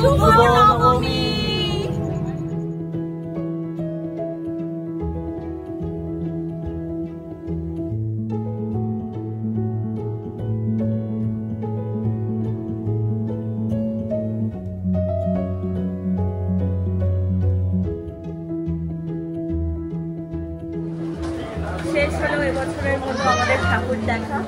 শুভ নবমী। শেষ হলো এবছরের মতো আমাদের ঠাকুর দেখা।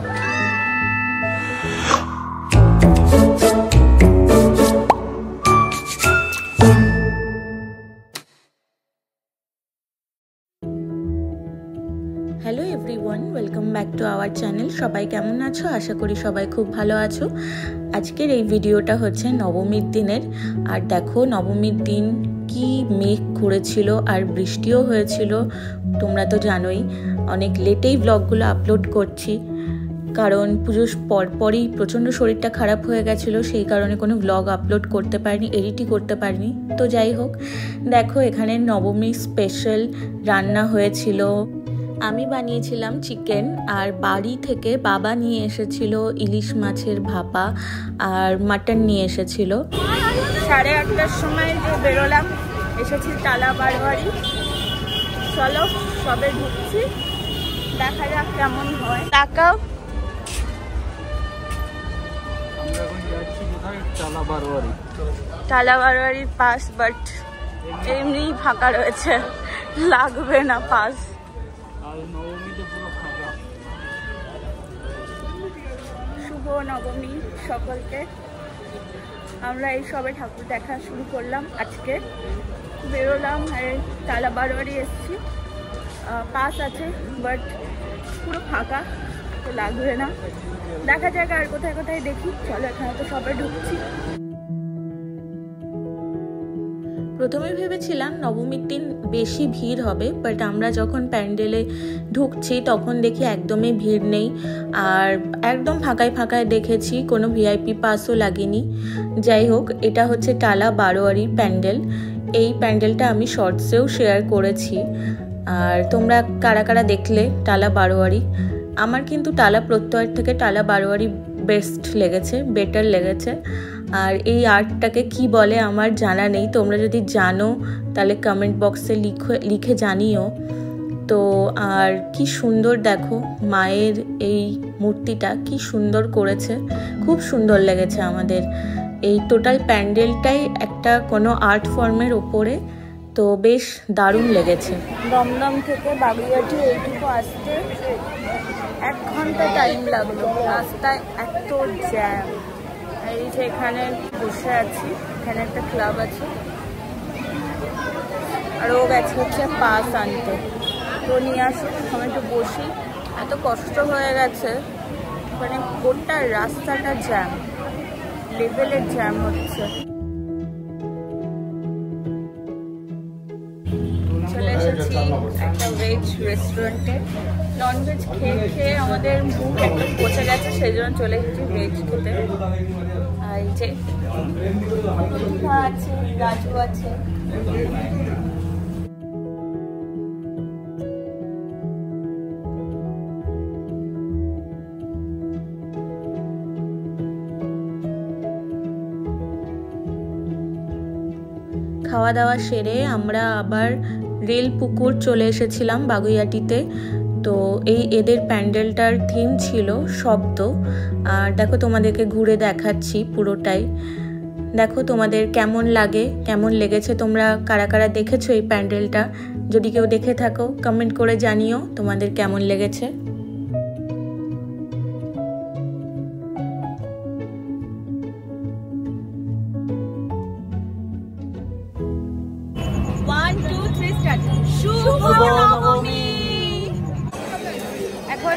Hello everyone, welcome back to our channel. সবাই কেমন আছো? আশা করি সবাই খুব ভালো আছো। আজকের এই ভিডিওটা হচ্ছে নবমীর দিনের। আর দেখো নবমীর দিন কি মেঘ করেছিল আর বৃষ্টিও হয়েছিল। তোমরা তো জানোই অনেক লেটেই ব্লগগুলো আপলোড করছি, কারণ পুজোর পরপরই প্রচণ্ড শরীরটা খারাপ হয়ে গেছিলো, সেই কারণে কোনো ব্লগ আপলোড করতে পারিনি, এডিটই করতে পারিনি। তো যাই হোক, দেখো এখানে নবমী স্পেশাল রান্না হয়েছিল। আমি বানিয়েছিলাম চিকেন, আর বাড়ি থেকে বাবা নিয়ে এসেছিল ইলিশ মাছের ভাপা আর মাটন নিয়ে এসেছিল। 8:30টার সময় যে বেরোলাম, এসেছি টালা বারোয়ারি। চলো সবে ঢুকছি, দেখা যাক কেমন হয়। তাকাও, টালা বারোয়ারির পাস, বাট এমনি ফাঁকা রয়েছে, লাগবে না পাস। শুভ নবমী সকলকে। আমরা এই সবে ঠাকুর দেখা শুরু করলাম আজকে। বেরোলাম, টালা বারোয়ারি এসছি, পাস আছে বাট পুরো ফাঁকা, তো লাগবে না। দেখা যাক আর কোথায় কোথায় দেখি। চলো, এখানে তো সবাই ঢুকছি। প্রথমে ভেবেছিলাম নবমীর দিন বেশি ভিড় হবে, বাট আমরা যখন প্যান্ডেলে ঢুকছি তখন দেখি একদমই ভিড় নেই, আর একদম ফাঁকায় ফাঁকায় দেখেছি, কোনো ভিআইপি পাসও লাগেনি। যাই হোক, এটা হচ্ছে টালা বারোয়ারির প্যান্ডেল। এই প্যান্ডেলটা আমি শর্টসেও শেয়ার করেছি। আর তোমরা কারা কারা দেখলে টালা বারোয়ারি? আমার কিন্তু টালা প্রত্যয়ের থেকে টালা বারোয়ারি বেস্ট লেগেছে, বেটার লেগেছে। আর এই আর্টটাকে কি বলে আমার জানা নেই, তোমরা যদি জানো তাহলে কমেন্ট বক্সে লিখে জানিও। তো আর কি সুন্দর দেখো, মায়ের এই মূর্তিটা কি সুন্দর করেছে, খুব সুন্দর লেগেছে আমাদের। এই টোটাল প্যান্ডেলটাই একটা কোনো আর্ট ফর্মের ওপরে, তো বেশ দারুণ লেগেছে। দমদম থেকে বাগুইআটি এইটুকু আসতে 1 ঘন্টা টাইম লাগলো, রাস্তায় এত জ্যাম। এই যে এখানে বসে আছি, এখানে একটা ক্লাব আছে, আর ও গেছে হচ্ছে পাস আনতে। তো নিয়ে আসুন, আমি একটু বসি। এত কষ্ট হয়ে গেছে, মানে গোটা রাস্তাটা জ্যাম, লেভেলের জ্যাম হচ্ছে। চলে এসেছি একটা ভেজ রেস্টুরেন্টে। ননভেজ খেয়ে খেয়ে আমাদের মুখ একদম পচে গেছে, সেই জন্য চলে এসেছি ভেজ খেতে। আর এই যে আছে, রাজু আছে। খাওয়া দাওয়া সেরে আমরা আবার রেলপুকুর চলে এসেছিলাম বাগুইআটিতে। তো এদের প্যান্ডেলটার থিম ছিল শব্দ। আর দেখো তোমাদেরকে ঘুরে দেখাচ্ছি পুরোটাই। দেখো তোমাদের কেমন লাগে, কেমন লেগেছে, তোমরা কারা কারা দেখেছো এই প্যান্ডেলটা? যদি কেউ দেখে থাকো কমেন্ট করে জানিও তোমাদের কেমন লেগেছে।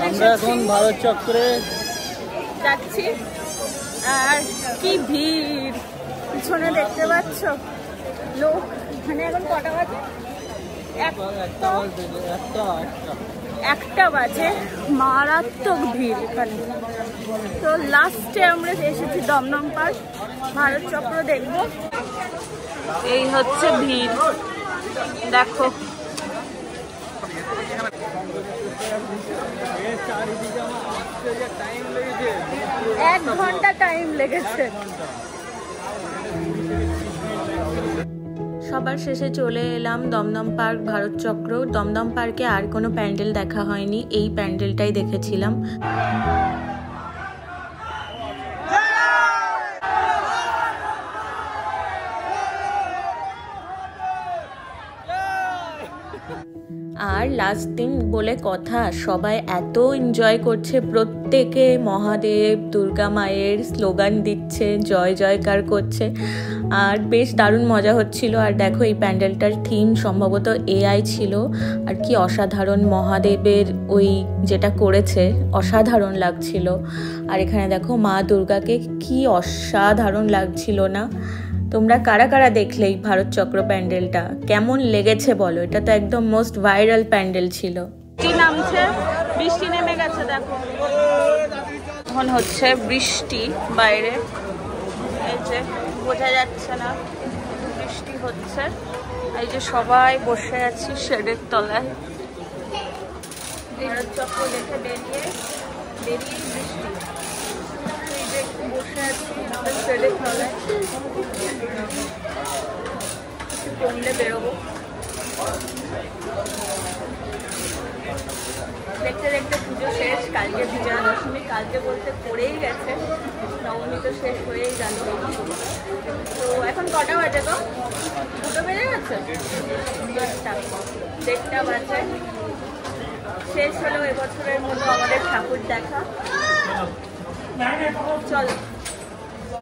আমরা এখন ভারত চক্রে যাচ্ছি, আর কি ভিড় পিছনে দেখতে পাচ্ছ লোক। মানে এখন কটা বাজে? একটা বাজে, মারাত্মক ভিড় এখানে। তো লাস্টে আমরা এসেছি দমদম পার্ক, ভারত চক্র দেখবো। এই হচ্ছে ভিড়, দেখো। 1 ঘন্টা টাইম লেগেছে। সবার শেষে চলে এলাম দমদম পার্ক, ভারত চক্র। দমদম পার্কে আর কোনো প্যান্ডেল দেখা হয়নি, এই প্যান্ডেলটাই দেখেছিলাম। আর লাস্ট দিন বলে কথা, সবাই এত এনজয় করছে, প্রত্যেকে মহাদেব দুর্গা মায়ের স্লোগান দিচ্ছে, জয় জয়কার করছে, আর বেশ দারুণ মজা হচ্ছিল। আর দেখো এই প্যান্ডেলটার থিম সম্ভবত এআই ছিল, আর কি অসাধারণ মহাদেবের ওই যেটা করেছে, অসাধারণ লাগছিল। আর এখানে দেখো মা দুর্গাকে কি অসাধারণ লাগছিল না? তোমরা কারা কারা দেখলে এই ভারত চক্র প্যান্ডেলটা, কেমন লেগেছে বলো? এটা তো একদম মোস্ট ভাইরাল প্যান্ডেল ছিল। বৃষ্টি নামছে, বৃষ্টি নেমে গেছে, দেখো এখন হচ্ছে বৃষ্টি বাইরে, এই যে বোঝা যাচ্ছে না, বৃষ্টি হচ্ছে। এই যে সবাই বসে আছি শেডের তলায়, ভারত চক্র দেখে বেরিয়ে বৃষ্টি, বসে আছি শেডের তলায়, কমলে বেরোবো। দেখতে দেখতে পুজো শেষ, কালকে বিজয়া দশমী, কালকে বলতে পড়েই গেছে, নবমী তো শেষ হয়েই গেল। তো এখন কটা বাজে গো? 2টো বেজে গেছে, 1:30 বাজে। শেষ হলো এবছরের মতো আমাদের ঠাকুর দেখা। চলো।